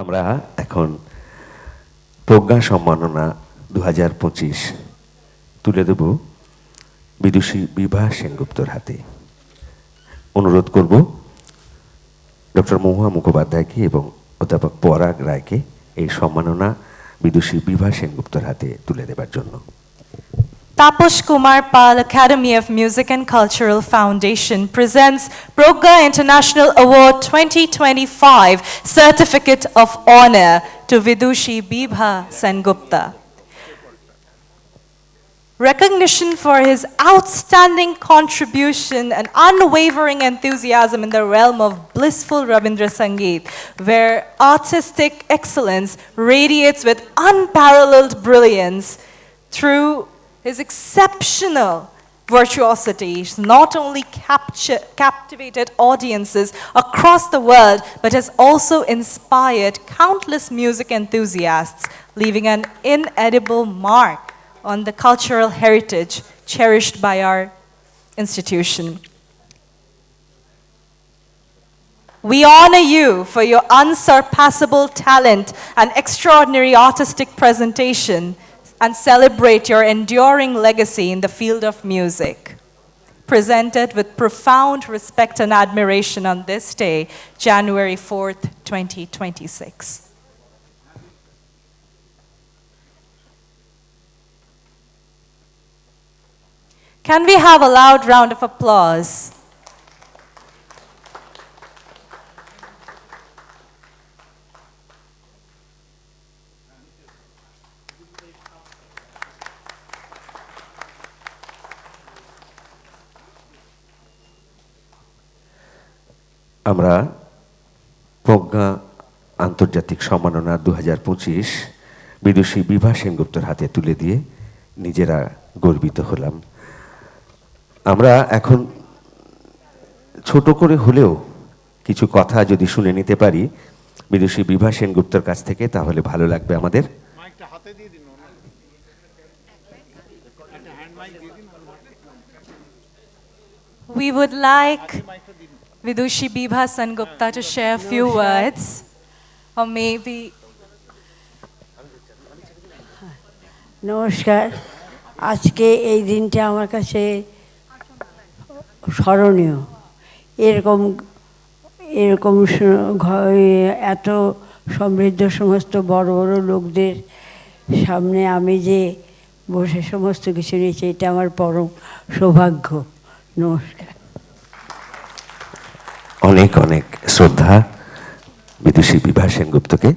আমরা এখন প্রজ্ঞা সম্মাননা 2025 তুলে দেব বিদুষী বিভা সেনগুপ্তর হাতে। অনুরোধ করব ডক্টর মহুয়া মুখোপাধ্যায়কে এবং অধ্যাপক পরাগ রায়কে এই সম্মাননা বিদুষী বিভা সেনগুপ্তর হাতে তুলে দেবার জন্য। Taposh Kumar Pal Academy of Music and Cultural Foundation presents Progga International Award 2025 Certificate of Honor to Vidushi Bibha Sengupta. Recognition for his outstanding contribution and unwavering enthusiasm in the realm of blissful Rabindra Sangeet, where artistic excellence radiates with unparalleled brilliance through his exceptional virtuosity. He's not only captivated audiences across the world, but has also inspired countless music enthusiasts, leaving an inedible mark on the cultural heritage cherished by our institution. We honor you for your unsurpassable talent and extraordinary artistic presentation, and celebrate your enduring legacy in the field of music. Presented with profound respect and admiration on this day, January 4th, 2026. Can we have a loud round of applause? আমরা প্রজ্ঞা আন্তর্জাতিক সম্মাননা 2025 বিদুষী বিভা সেনগুপ্তর হাতে তুলে দিয়ে নিজেরা গর্বিত হলাম। আমরা এখন ছোট করে হলেও কিছু কথা যদি শুনে নিতে পারি বিদুষী বিভা সেনগুপ্তর কাছ থেকে, তাহলে ভালো লাগবে আমাদের। We would like Vidushi Bibha Sengupta to share a few words, or maybe... নমস্কার। আজকে এই দিনটা আমার কাছে স্মরণীয়। এরকম এত সমৃদ্ধ সমস্ত বড় বড় লোকদের সামনে আমি যে বসে সমস্ত কিছু নিয়েছি, এটা আমার পরম সৌভাগ্য। নমস্কার। অনেক অনেক শ্রদ্ধা বিদুষী বিভা সেনগুপ্তকে।